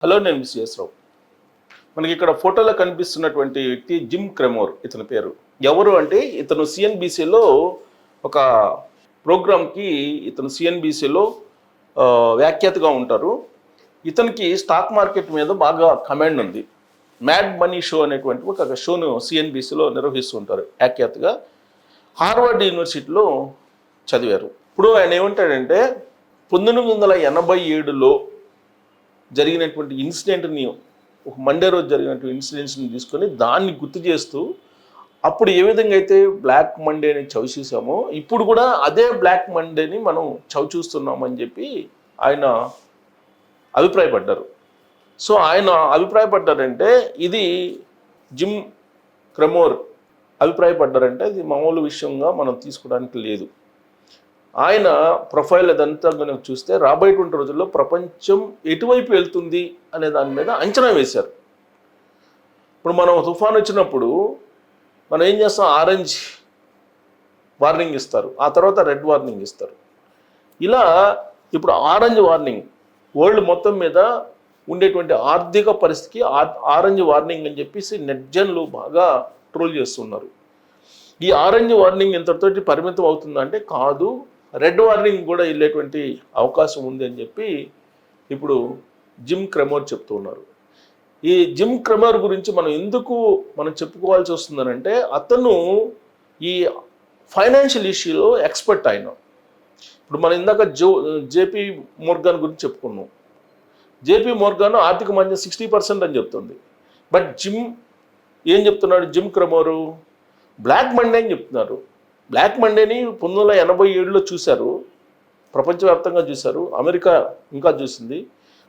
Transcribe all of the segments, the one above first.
Hello, నేను miss రావు. మనకి ఇక్కడ ఫోటోలో కనిపిస్తున్నటువంటి వ్యక్తి జిమ్ క్రెమోర్. ఇతని పేరు ఎవరు అంటే, ఇతను సిఎన్బిసిలో ఒక ప్రోగ్రామ్కి ఇతను సిఎన్బిసిలో వ్యాఖ్యాతగా ఉంటారు. ఇతనికి స్టాక్ మార్కెట్ మీద బాగా కమాండ్ ఉంది. మ్యాడ్ మనీ షో అనేటువంటి ఒక షోను సిఎన్బిసిలో నిర్వహిస్తూ ఉంటారు వ్యాఖ్యాతగా. హార్వర్డ్ యూనివర్సిటీలో చదివారు. ఇప్పుడు ఆయన ఏమంటాడంటే, 1987లో జరిగినటువంటి ఇన్సిడెంట్ని, ఒక మండే రోజు జరిగినటువంటి ఇన్సిడెంట్స్ని తీసుకొని దాన్ని గుర్తు చేస్తూ, అప్పుడు ఏ విధంగా అయితే బ్లాక్ మండేని చవిచూసామో ఇప్పుడు కూడా అదే బ్లాక్ మండేని మనం చవిచూస్తున్నామని చెప్పి ఆయన అభిప్రాయపడ్డారు. సో ఆయన అభిప్రాయపడ్డారంటే, ఇది జిమ్ క్రెమోర్ అభిప్రాయపడ్డారంటే ఇది మామూలు విషయంగా మనం తీసుకోవడానికి లేదు. ఆయన ప్రొఫైల్ అదంతా కనుక చూస్తే రాబోయేటువంటి రోజుల్లో ప్రపంచం ఎటువైపు వెళ్తుంది అనే దాని మీద అంచనా వేశారు. ఇప్పుడు మనం తుఫాన్ వచ్చినప్పుడు మనం ఏం చేస్తాం, ఆరెంజ్ వార్నింగ్ ఇస్తారు, ఆ తర్వాత రెడ్ వార్నింగ్ ఇస్తారు. ఇలా ఇప్పుడు ఆరెంజ్ వార్నింగ్ వరల్డ్ మొత్తం మీద ఉండేటువంటి ఆర్థిక పరిస్థితికి ఆరెంజ్ వార్నింగ్ అని చెప్పేసి నెట్జన్లు బాగా ట్రోల్ చేస్తున్నారు. ఈ ఆరెంజ్ వార్నింగ్ ఇంతటితోటి పరిమితం అవుతుందంటే కాదు, రెడ్ వార్నింగ్ కూడా వెళ్ళేటువంటి అవకాశం ఉంది అని చెప్పి ఇప్పుడు జిమ్ క్రెమోర్ చెప్తూ ఉన్నారు. ఈ జిమ్ క్రెమోర్ గురించి మనం చెప్పుకోవాల్సి వస్తుందనంటే, అతను ఈ ఫైనాన్షియల్ ఇష్యూలో ఎక్స్పర్ట్ ఆయన. ఇప్పుడు మనం ఇందాక జేపీ మోర్గాన్ గురించి చెప్పుకున్నాం. జేపీ మోర్గాన్ ఆర్థిక మాంద్యం 60% అని చెప్తుంది. బట్ ఏం చెప్తున్నాడు జిమ్ క్రెమోరు? బ్లాక్ మండే అని చెప్తున్నారు. బ్లాక్ మండేని 1987లో చూశారు, ప్రపంచవ్యాప్తంగా చూశారు, అమెరికా ఇంకా చూసింది.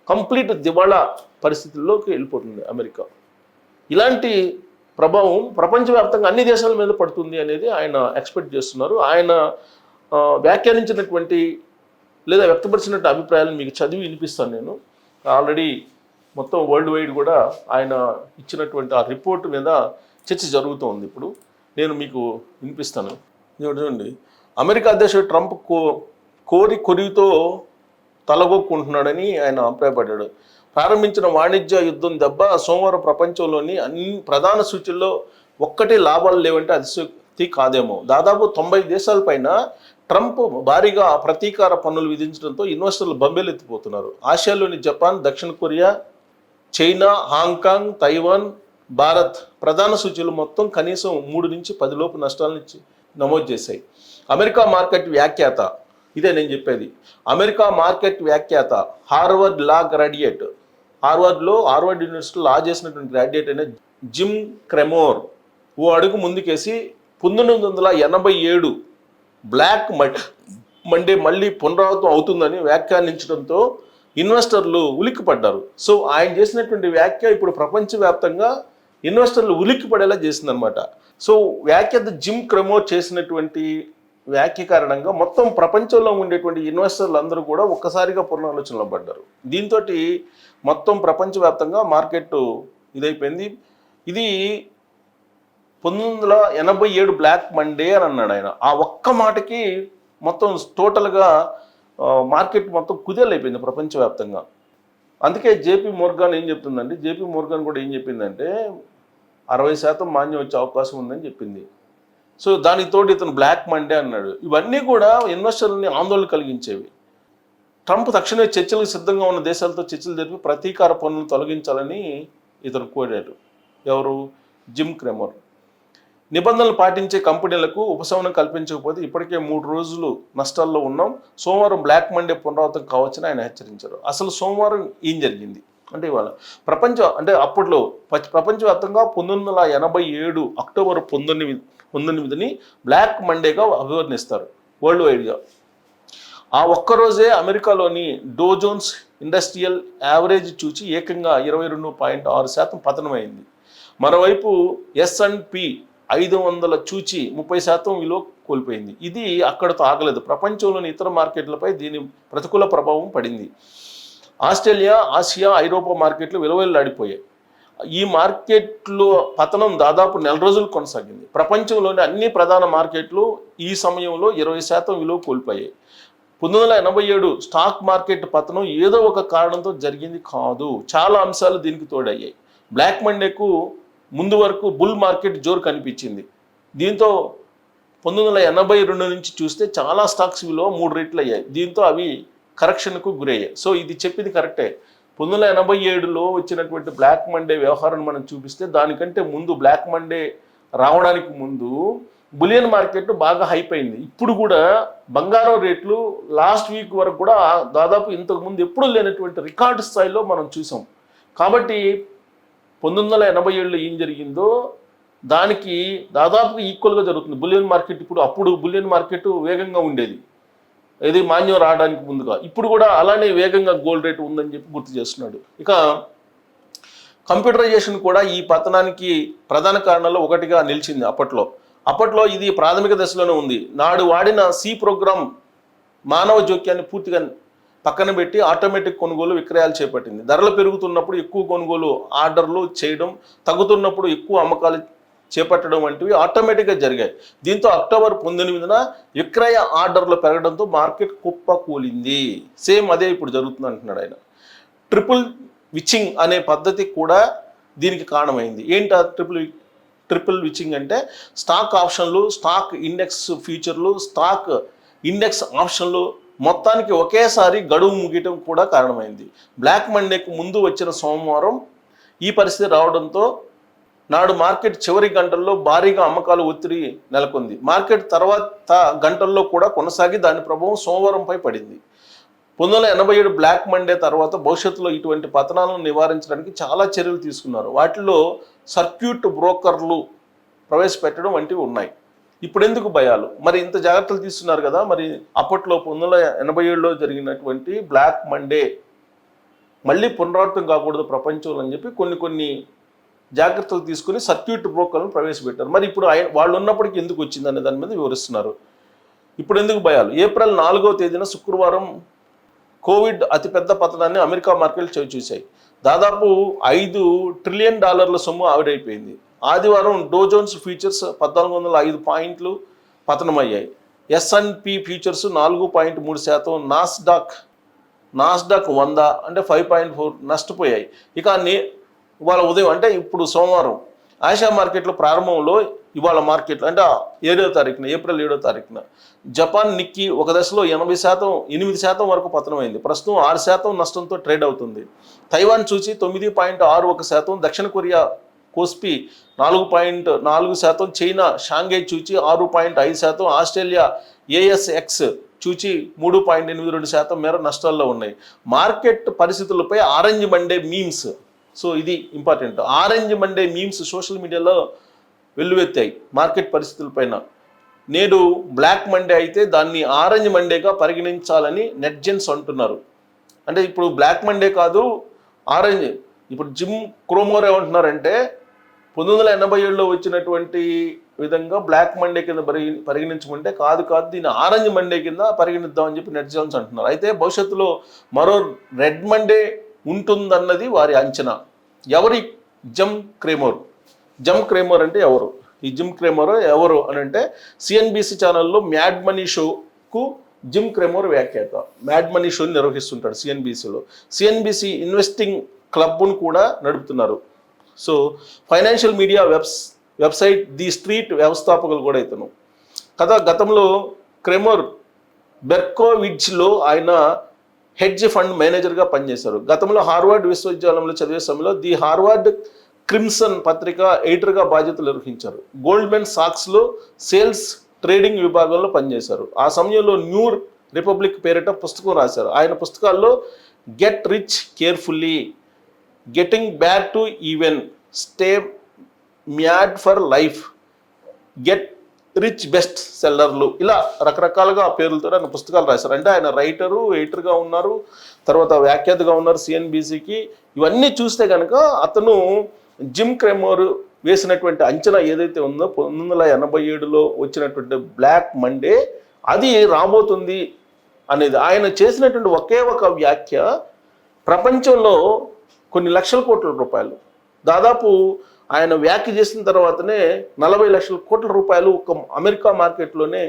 కంప్లీట్ దివాళా పరిస్థితుల్లోకి వెళ్ళిపోతుంది అమెరికా. ఇలాంటి ప్రభావం ప్రపంచవ్యాప్తంగా అన్ని దేశాల మీద పడుతుంది అనేది ఆయన ఎక్స్పెక్ట్ చేస్తున్నారు. ఆయన వ్యాఖ్యానించినటువంటి లేదా వ్యక్తపరిచినటువంటి అభిప్రాయాలను మీకు చదివి వినిపిస్తాను నేను. ఆల్రెడీ మొత్తం వరల్డ్ వైడ్ కూడా ఆయన ఇచ్చినటువంటి ఆ రిపోర్ట్ మీద చర్చ జరుగుతూ ఉంది. ఇప్పుడు నేను మీకు వినిపిస్తాను. చూడండి, అమెరికా అధ్యక్షుడు ట్రంప్ కొరివితో తలగొక్కుంటున్నాడని ఆయన అభిప్రాయపడ్డాడు. ప్రారంభించిన వాణిజ్య యుద్ధం దెబ్బ సోమవారం ప్రపంచంలోని అన్ని ప్రధాన సూచీల్లో ఒక్కటి లాభాలు లేవంటే అతిశక్తి కాదేమో. దాదాపు 90 దేశాలపైన ట్రంప్ భారీగా ప్రతీకార పన్నులు విధించడంతో ఇన్వెస్టర్లు బొంబేలెత్తిపోతున్నారు. ఆసియాలోని జపాన్, దక్షిణ Korea, China, Hong Kong, Taiwan, Bharat ప్రధాన సూచీలు మొత్తం కనీసం 3 నుంచి 10 లోపు నష్టాలను నమోదు చేశాయి. అమెరికా మార్కెట్ వ్యాఖ్యాత, ఇదే నేను చెప్పేది, అమెరికా మార్కెట్ వ్యాఖ్యాత, హార్వర్డ్ లా గ్రాడ్యుయేట్, హార్వర్డ్ యూనివర్సిటీలో లా చేసినటువంటి గ్రాడ్యుయేట్ అయిన జిమ్ క్రెమోర్ ఓ అడుగు ముందుకేసి 1987 బ్లాక్ మండే మళ్ళీ పునరావృతం అవుతుందని వ్యాఖ్యానించడంతో ఇన్వెస్టర్లు ఉలిక్కిపడ్డారు. సో ఆయన చేసినటువంటి వ్యాఖ్య ఇప్పుడు ప్రపంచవ్యాప్తంగా ఇన్వెస్టర్లు ఉలిక్కిపడేలా చేసిందనమాట. సో వ్యాఖ్యాత జిమ్ క్రెమోర్ చేసినటువంటి వ్యాఖ్య కారణంగా మొత్తం ప్రపంచంలో ఉండేటువంటి ఇన్వెస్టర్లు అందరూ కూడా ఒక్కసారిగా పునరాలోచనలో పడ్డారు. దీంతో మొత్తం ప్రపంచవ్యాప్తంగా మార్కెట్ ఇదైపోయింది. ఇది 1987 బ్లాక్ మండే అని అన్నాడు ఆయన. ఆ ఒక్క మాటకి మొత్తం టోటల్గా మార్కెట్ మొత్తం కుదేలైపోయింది ప్రపంచవ్యాప్తంగా. అందుకే జేపీ మోర్గాన్ ఏం చెప్తుందండి, జేపీ మోర్గాన్ కూడా ఏం చెప్పిందంటే 60% మాన్యం వచ్చే అవకాశం ఉందని చెప్పింది. సో దానికి తోడు ఇతను బ్లాక్ మండే అన్నాడు. ఇవన్నీ కూడా ఇన్వెస్టర్లని ఆందోళన కలిగించేవి. ట్రంప్ తక్షణమే చర్చలకు సిద్ధంగా ఉన్న దేశాలతో చర్చలు జరిపి ప్రతీకార పన్నులు తొలగించాలని ఇతను కోరాడు. ఎవరు? జిమ్ క్రెమోర్. నిబంధనలు పాటించే కంపెనీలకు ఉపశమనం కల్పించకపోతే ఇప్పటికే 3 రోజులు నష్టాల్లో ఉన్నాం. సోమవారం బ్లాక్ మండే పునరావృతం కావచ్చని ఆయన హెచ్చరించారు. అసలు సోమవారం ఏం జరిగింది అంటే, ఇవాళ అప్పట్లో ప్రపంచవ్యాప్తంగా 1987 అక్టోబర్ 19ని బ్లాక్ మండేగా అభివర్ణిస్తారు వరల్డ్ వైడ్గా. ఆ ఒక్కరోజే అమెరికాలోని డో జోన్స్ ఇండస్ట్రియల్ యావరేజ్ చూచి ఏకంగా 22.6% పతనమైంది. మరోవైపు S&P 500 చూచి 30% విలువ కోల్పోయింది. ఇది అక్కడితో ఆగలేదు. ప్రపంచంలోని ఇతర మార్కెట్లపై దీని ప్రతికూల ప్రభావం పడింది. ఆస్ట్రేలియా, ఆసియా, ఐరోపా మార్కెట్లు విలువెల్లాడిపోయాయి. ఈ మార్కెట్లో పతనం దాదాపు 4 రోజులు కొనసాగింది. ప్రపంచంలోని అన్ని ప్రధాన మార్కెట్లు ఈ సమయంలో 20% విలువ కోల్పోయాయి. 1987 స్టాక్ మార్కెట్ పతనం ఏదో ఒక కారణంతో జరిగింది కాదు. చాలా అంశాలు దీనికి తోడయ్యాయి. బ్లాక్ మండేకు ముందు వరకు బుల్ మార్కెట్ జోరు కనిపించింది. దీంతో 1982 నుంచి చూస్తే చాలా స్టాక్స్ విలువ 3 రెట్లు అయ్యాయి. దీంతో అవి కరెక్షన్కు గురయ్యాయి. సో ఇది చెప్పింది కరెక్టే. 1987లో వచ్చినటువంటి బ్లాక్ మండే వ్యవహారాన్ని మనం చూపిస్తే దానికంటే ముందు బ్లాక్ మండే రావడానికి ముందు బులియన్ మార్కెట్ బాగా హైప్ అయింది. ఇప్పుడు కూడా బంగారం రేట్లు లాస్ట్ వీక్ వరకు కూడా దాదాపు ఇంతకుముందు ఎప్పుడూ లేనటువంటి రికార్డు స్థాయిలో మనం చూసాం. కాబట్టి 1987లో ఏం జరిగిందో దానికి దాదాపు ఈక్వల్గా జరుగుతుంది బులియన్ మార్కెట్. అప్పుడు బులియన్ మార్కెట్ వేగంగా ఉండేది, ఇది మాన్యం రావడానికి ముందుగా. ఇప్పుడు కూడా అలానే వేగంగా గోల్డ్ రేట్ ఉందని చెప్పి గుర్తు చేస్తున్నాడు. ఇక కంప్యూటరైజేషన్ కూడా ఈ పతనానికి ప్రధాన కారణాల్లో ఒకటిగా నిలిచింది. అప్పట్లో ఇది ప్రాథమిక దశలోనే ఉంది. నాడు వాడిన సి ప్రోగ్రామ్ మానవ జోక్యాన్ని పూర్తిగా పక్కన పెట్టి ఆటోమేటిక్ కొనుగోలు విక్రయాలు చేపట్టింది. ధరలు పెరుగుతున్నప్పుడు ఎక్కువ కొనుగోలు ఆర్డర్లు చేయడం, తగ్గుతున్నప్పుడు ఎక్కువ అమ్మకాలు చేపట్టడం వంటివి ఆటోమేటిక్గా జరిగాయి. దీంతో అక్టోబర్ 19న విక్రయ ఆర్డర్లు పెరగడంతో మార్కెట్ కుప్పకూలింది. సేమ్ అదే ఇప్పుడు జరుగుతుంది అంటున్నాడు ఆయన. ట్రిపుల్ విచింగ్ అనే పద్ధతి కూడా దీనికి కారణమైంది. ఏంటి ట్రిపుల్ విచింగ్ అంటే స్టాక్ ఆప్షన్లు, స్టాక్ ఇండెక్స్ ఫ్యూచర్లు, స్టాక్ ఇండెక్స్ ఆప్షన్లు మొత్తానికి ఒకేసారి గడువు ముగియటం కూడా కారణమైంది. బ్లాక్ మండేకు ముందు వచ్చిన సోమవారం ఈ పరిస్థితి రావడంతో నాడు మార్కెట్ చివరి గంటల్లో భారీగా అమ్మకాలు ఒత్తిడి నెలకొంది. మార్కెట్ తర్వాత గంటల్లో కూడా కొనసాగి దాని ప్రభావం సోమవారంపై పడింది. 1987 బ్లాక్ మండే తర్వాత భవిష్యత్తులో ఇటువంటి పతనాలను నివారించడానికి చాలా చర్యలు తీసుకున్నారు. వాటిలో సర్క్యూట్ బ్రోకర్లు ప్రవేశపెట్టడం వంటివి ఉన్నాయి. ఇప్పుడు ఎందుకు భయాలు? మరి ఇంత జాగ్రత్తలు తీసుకున్నారు కదా, మరి అప్పట్లో 1987లో జరిగినటువంటి బ్లాక్ మండే మళ్ళీ పునరావృతం కాకూడదు ప్రపంచంలో అని చెప్పి కొన్ని జాగ్రత్తలు తీసుకుని సర్క్యూట్ బ్రోకర్లను ప్రవేశపెట్టారు. మరి ఇప్పుడు వాళ్ళు ఉన్నప్పటికీ ఎందుకు వచ్చింది అనే దాని మీద వివరిస్తున్నారు. ఇప్పుడు ఎందుకు భయాలు? ఏప్రిల్ 4వ తేదీన శుక్రవారం కోవిడ్ అతిపెద్ద పతనాన్ని అమెరికా మార్కెట్లు చవిచూశాయి. దాదాపు $5 ట్రిలియన్ సొమ్ము ఆవిరైపోయింది. ఆదివారం డో జోన్స్ ఫ్యూచర్స్ 1405 పాయింట్లు పతనమయ్యాయి. S&P ఫ్యూచర్స్ 4.3%, నాస్డాక్ 100 అంటే 5.4 నష్టపోయాయి. ఇక ఇవాళ ఉదయం అంటే ఇప్పుడు సోమవారం ఆసియా మార్కెట్లో ప్రారంభంలో ఇవాళ మార్కెట్లు అంటే ఏప్రిల్ 7వ తారీఖున జపాన్ నిక్కీ ఒక దశలో 8% వరకు పతనమైంది. ప్రస్తుతం 6% నష్టంతో ట్రేడ్ అవుతుంది. తైవాన్ చూచి 9.61%, దక్షిణ కొరియా కోస్పి 4.4%, చైనా షాంఘై చూచి 6.5%, ఆస్ట్రేలియా ASX చూచి 3.82% మేర నష్టాల్లో ఉన్నాయి. మార్కెట్ పరిస్థితులపై ఆరెంజ్ మండే మీమ్స్, సో ఇది important, orange Monday memes social మీడియాలో వెల్లువెత్తాయి మార్కెట్ పరిస్థితులపైన. నేడు బ్లాక్ మండే అయితే దాన్ని ఆరెంజ్ మండేగా పరిగణించాలని నెట్జెన్స్ అంటున్నారు. అంటే ఇప్పుడు బ్లాక్ మండే కాదు ఆరెంజ్. ఇప్పుడు జిమ్ క్రోమోర్ ఏమంటున్నారంటే 1987లో వచ్చినటువంటి విధంగా బ్లాక్ మండే కింద పరిగణించమంటే కాదు దీన్ని ఆరెంజ్ మండే కింద పరిగణిద్దామని చెప్పి నెట్జెన్స్ అంటున్నారు. అయితే భవిష్యత్తులో మరో రెడ్ మండే ఉంటుందన్నది వారి అంచనా. ఎవరి జమ్ క్రేమర్ అంటే ఎవరు? ఈ జిమ్ క్రేమర్ ఎవరు అని అంటే CNBC ఛానల్లో మ్యాడ్ మనీ షోకు జిమ్ క్రేమర్ వ్యాఖ్యాత. మ్యాడ్ మనీ షోని నిర్వహిస్తుంటాడు CNBCలో. CNBC ఇన్వెస్టింగ్ క్లబ్ను కూడా నడుపుతున్నారు. So financial media website the street వ్యవస్థాపకులు కూడా ఇతను. గతంలో క్రేమర్ బెర్కోవిడ్జ్లో ఆయన హెడ్జ్ ఫండ్ మేనేజర్గా పనిచేశారు. గతంలో హార్వర్డ్ విశ్వవిద్యాలయంలో చదివే సమయంలో ది హార్వర్డ్ క్రిమ్సన్ పత్రిక ఎడిటర్గా బాధ్యతలు నిర్వహించారు. గోల్డ్మెన్ సాక్స్లో సేల్స్ ట్రేడింగ్ విభాగంలో పనిచేశారు. ఆ సమయంలో న్యూ రిపబ్లిక్ పేరిట పుస్తకం రాశారు. ఆయన పుస్తకాల్లో get rich carefully, getting back to even, stay mad for life, get rich best సెల్లర్లు, ఇలా రకరకాలుగా ఆ పేర్లతో ఆయన పుస్తకాలు రాశారు. అంటే ఆయన ఎడిటర్గా ఉన్నారు, తర్వాత వ్యాఖ్యాతగా ఉన్నారు CNBCకి. ఇవన్నీ చూస్తే కనుక అతను జిమ్ క్రేమర్ వేసినటువంటి అంచనా ఏదైతే ఉందో 1987లో వచ్చినటువంటి బ్లాక్ మండే అది రాబోతుంది అనేది ఆయన చేసినటువంటి ఒకే ఒక వ్యాఖ్య ప్రపంచంలో కొన్ని లక్షల కోట్ల రూపాయలు, దాదాపు ఆయన వ్యాఖ్య చేసిన తర్వాతనే 40 లక్షల కోట్ల రూపాయలు ఒక అమెరికా మార్కెట్లోనే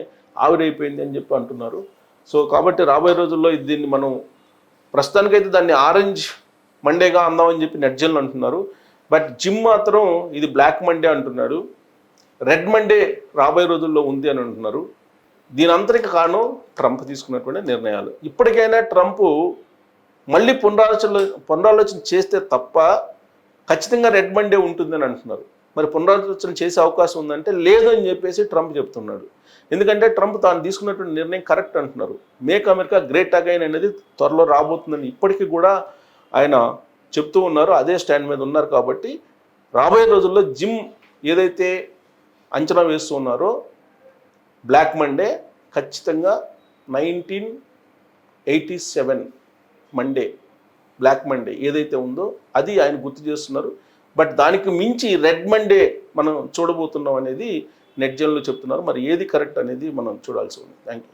ఆవిరైపోయింది అని చెప్పి అంటున్నారు. సో కాబట్టి రాబోయే రోజుల్లో దీన్ని మనం ప్రస్తుతానికైతే దాన్ని ఆరెంజ్ మండేగా అందామని చెప్పి నెట్జన్లు అంటున్నారు. బట్ జిమ్ మాత్రం ఇది బ్లాక్ మండే అంటున్నాడు. రెడ్ మండే రాబోయే రోజుల్లో ఉంది అని అంటున్నారు. దీని అంతటికి కారణం ట్రంప్ తీసుకున్నటువంటి నిర్ణయాలు. ఇప్పటికైనా ట్రంప్ మళ్ళీ పునరాలోచన చేస్తే తప్ప ఖచ్చితంగా రెడ్ మండే ఉంటుందని అంటున్నారు. మరి పునరాలోచన చేసే అవకాశం ఉందంటే లేదు అని చెప్పేసి ట్రంప్ చెప్తున్నాడు. ఎందుకంటే ట్రంప్ తాను తీసుకున్నటువంటి నిర్ణయం కరెక్ట్ అంటున్నారు. మేక్ అమెరికా గ్రేట్ అగైన్ అనేది త్వరలో రాబోతుందని ఇప్పటికీ కూడా ఆయన చెప్తూ ఉన్నారు. అదే స్టాండ్ మీద ఉన్నారు. కాబట్టి రాబోయే రోజుల్లో జిమ్ ఏదైతే అంచనా వేస్తూ ఉన్నారో బ్లాక్ మండే ఖచ్చితంగా 1987 మండే బ్లాక్ మండే ఏదైతే ఉందో అది ఆయన గుర్తు చేస్తున్నారు. బట్ దానికి మించి రెడ్ మండే మనం చూడబోతున్నాం అనేది నెట్జన్లు చెప్తున్నారు. మరి ఏది కరెక్ట్ అనేది మనం చూడాల్సి ఉంది. Thank you.